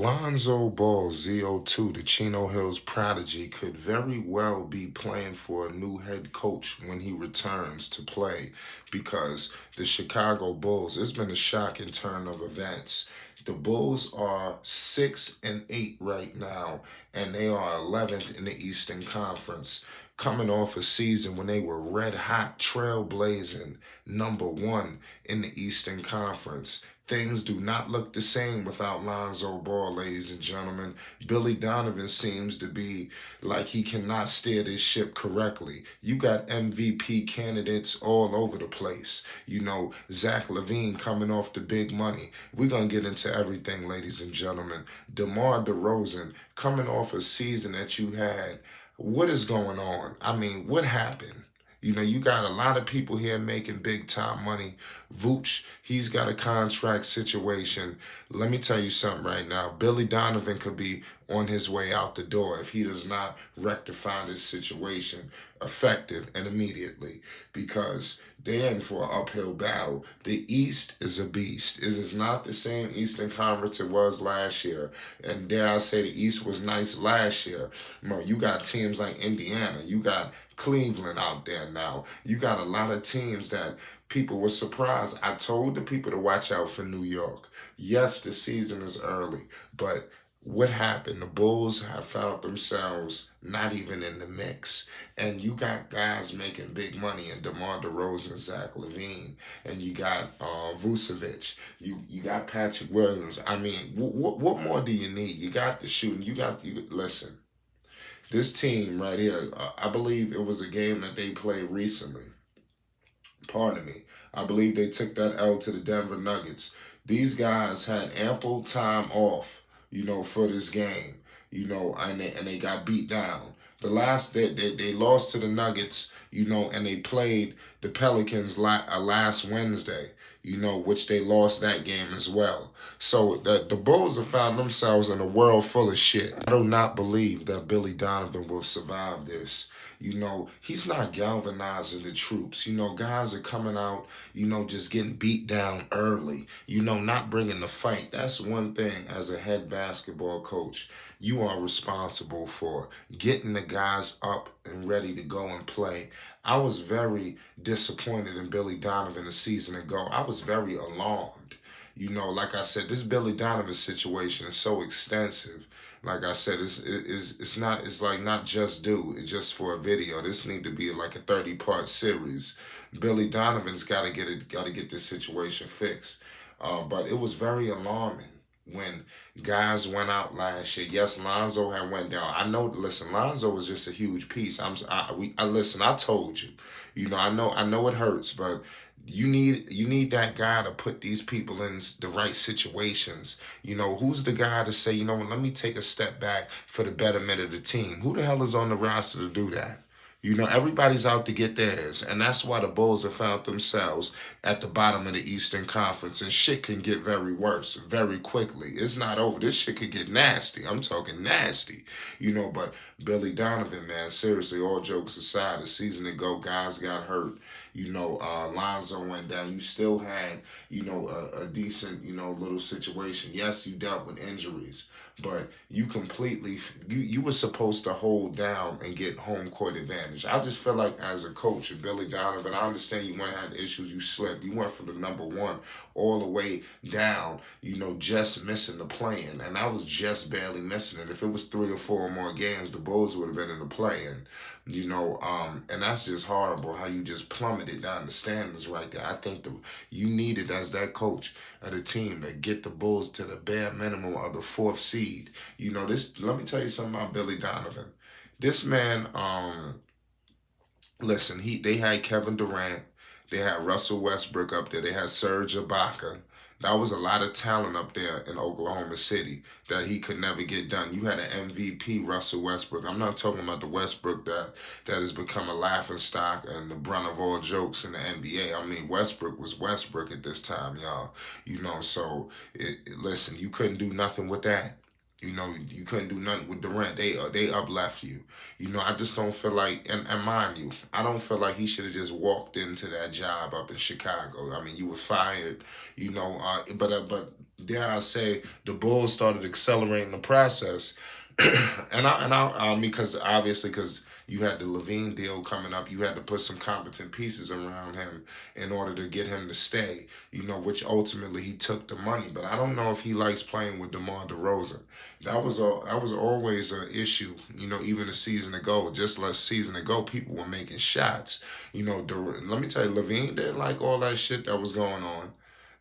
Lonzo Ball, ZO2, the Chino Hills prodigy, could very well be playing for a new head coach when he returns to play because the Chicago Bulls, it's been a shocking turn of events. The Bulls are 6-8 right now, and they are 11th in the Eastern Conference, coming off a season when they were red hot, trailblazing, number one in the Eastern Conference. Things do not look the same without Lonzo Ball, ladies and gentlemen. Billy Donovan seems to be like he cannot steer this ship correctly. You got MVP candidates all over the place. Zach LaVine coming off the big money. We're going to get into everything, ladies and gentlemen. DeMar DeRozan coming off a season that you had. What is going on? I mean, what happened? You got a lot of people here making big time money. Vooch, he's got a contract situation. Let me tell you something right now. Billy Donovan could be on his way out the door if he does not rectify this situation effective and immediately, because they're in for an uphill battle. The East is a beast. It is not the same Eastern Conference it was last year. And dare I say, the East was nice last year. You got teams like Indiana. You got Cleveland out there now. You got a lot of teams that people were surprised. I told the people to watch out for New York. Yes, the season is early, but what happened? The Bulls have found themselves not even in the mix. And you got guys making big money in DeMar DeRozan, Zach LaVine, and you got Vucevic. You got Patrick Williams. I mean, what more do you need? You got the shooting. Listen, this team right here, I believe it was a game that they played recently. Pardon me. I believe they took that L to the Denver Nuggets. These guys had ample time off, for this game, and they got beat down. The last they lost to the Nuggets, and they played the Pelicans last Wednesday, which they lost that game as well. So the Bulls have found themselves in a world full of shit. I do not believe that Billy Donovan will survive this. He's not galvanizing the troops. Guys are coming out, just getting beat down early, not bringing the fight. That's one thing as a head basketball coach you are responsible for, getting the guys up and ready to go and play. I was very disappointed in Billy Donovan a season ago. I was very alarmed. Like I said, this Billy Donovan situation is so extensive. Like I said, it's like not just just for a video. This need to be like a 30-part series. Billy Donovan's got to get this situation fixed. But it was very alarming when guys went out last year. Yes, Lonzo had went down. I know. Listen, Lonzo was just a huge piece. Listen. I told you. I know it hurts, but you need that guy to put these people in the right situations. Who's the guy to say, let me take a step back for the betterment of the team? Who the hell is on the roster to do that? Everybody's out to get theirs, and that's why the Bulls have found themselves at the bottom of the Eastern Conference, and shit can get very worse very quickly. It's not over. This shit could get nasty. I'm talking nasty, but Billy Donovan, man, seriously, all jokes aside, a season ago, guys got hurt. Lonzo went down. You still had, a decent, little situation. Yes, you dealt with injuries, but you were supposed to hold down and get home court advantage. I just feel like as a coach of Billy Donovan, I understand you might have had issues, you slipped. You went from the number one all the way down, just missing the play-in. And I was just barely missing it. If it was 3 or 4 more games, the Bulls would have been in the play-in. And that's just horrible how you just plummeted down the standings right there. I think you needed, as that coach of the team, to get the Bulls to the bare minimum of the 4th seed. Let me tell you something about Billy Donovan. This man, listen, they had Kevin Durant, they had Russell Westbrook up there, they had Serge Ibaka. That was a lot of talent up there in Oklahoma City that he could never get done. You had an MVP, Russell Westbrook. I'm not talking about the Westbrook that has become a laughingstock and the brunt of all jokes in the NBA. I mean, Westbrook was Westbrook at this time, y'all. So listen, you couldn't do nothing with that. You know, you couldn't do nothing with Durant. They upleft you. You know, I just don't feel like, and mind you, I don't feel like he should have just walked into that job up in Chicago. I mean, you were fired. You know, but dare I say, the Bulls started accelerating the process, I mean, because obviously, because you had the Levine deal coming up, you had to put some competent pieces around him in order to get him to stay. You know, which ultimately he took the money. But I don't know if he likes playing with DeMar DeRozan. That was always an issue. You know, even a season ago, just last season ago, people were making shots. You know, let me tell you, Levine didn't like all that shit that was going on.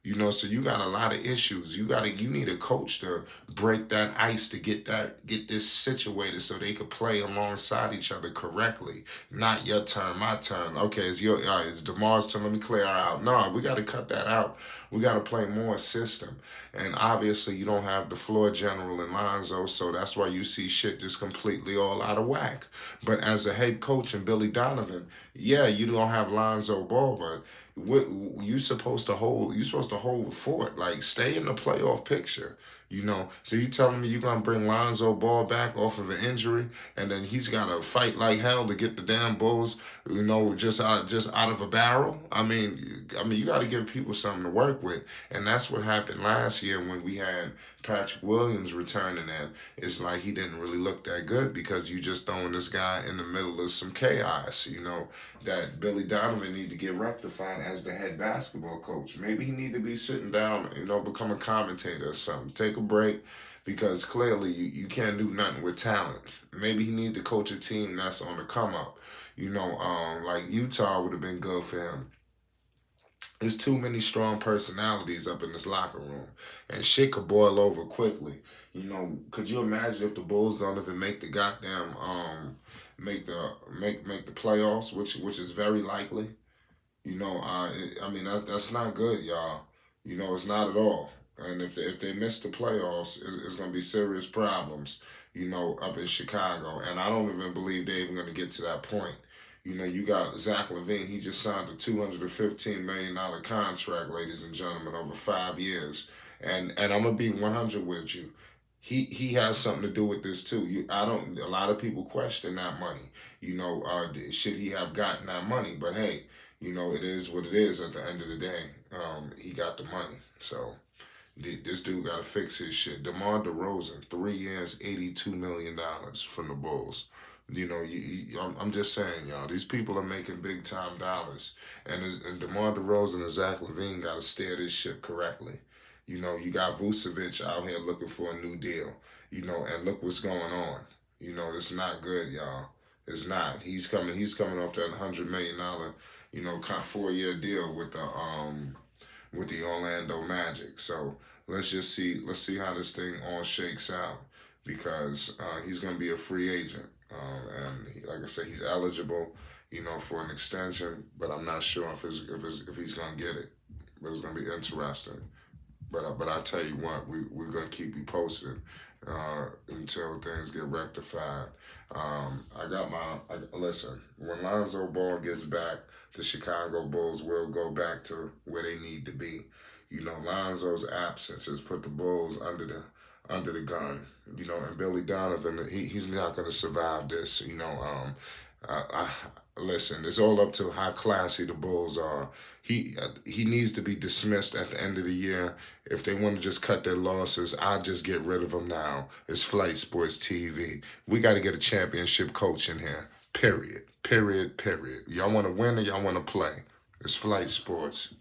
You know, so you got a lot of issues. You need a coach to break that ice to get this situated so they could play alongside each other correctly. Not your turn, my turn. Okay, it's DeMar's turn. Let me clear out. No, we got to cut that out. We got to play more system. And obviously, you don't have the floor general in Lonzo, so that's why you see shit just completely all out of whack. But as a head coach and Billy Donovan, yeah, you don't have Lonzo Ball, but what you supposed to hold? You supposed to hold the fort. Like, stay in the playoff picture. You know, so you telling me you're gonna bring Lonzo Ball back off of an injury, and then he's gotta fight like hell to get the damn Bulls, you know, just out of a barrel? I mean, you got to give people something to work with, and that's what happened last year when we had Patrick Williams returning. And it's like he didn't really look that good because you just throwing this guy in the middle of some chaos. You know, that Billy Donovan need to get rectified as the head basketball coach. Maybe he need to be sitting down, you know, become a commentator or something. Take a break because clearly you can't do nothing with talent. Maybe he need to coach a team that's on the come up. You know, like Utah would have been good for him. There's too many strong personalities up in this locker room, and shit could boil over quickly. You know, could you imagine if the Bulls don't even make the goddamn make the playoffs, which is very likely. You know, I mean that's not good, y'all. You know, it's not at all. And if they miss the playoffs, it's gonna be serious problems. You know, up in Chicago, and I don't even believe they're even gonna get to that point. You know, you got Zach LaVine. He just signed a $215 million contract, ladies and gentlemen, over 5 years. And I'm gonna be 100 with you. He has something to do with this too. I don't. A lot of people question that money. You know, should he have gotten that money? But hey, you know, it is what it is. At the end of the day, he got the money. So this dude got to fix his shit. DeMar DeRozan, 3 years, $82 million from the Bulls. You know, I'm just saying, y'all. These people are making big time dollars, and DeMar DeRozan and Zach LaVine got to steer this ship correctly. You know, you got Vucevic out here looking for a new deal. You know, and look what's going on. You know, it's not good, y'all. It's not. He's coming. He's coming off that $100 million, you know, kind of 4 year deal with the Orlando Magic. So let's just see. Let's see how this thing all shakes out because he's going to be a free agent. Like I said, he's eligible, you know, for an extension, but I'm not sure if he's gonna get it. But it's gonna be interesting. But I tell you what, we're gonna keep you posted until things get rectified. Listen. When Lonzo Ball gets back, the Chicago Bulls will go back to where they need to be. You know, Lonzo's absence has put the Bulls under the gun. You know, and Billy Donovan, he's not going to survive this. You know, listen, it's all up to how classy the Bulls are. He needs to be dismissed at the end of the year. If they want to just cut their losses, I'll just get rid of him now. It's Flight Sports TV. We got to get a championship coach in here. Period. Period. Period. Y'all want to win or y'all want to play? It's Flight Sports.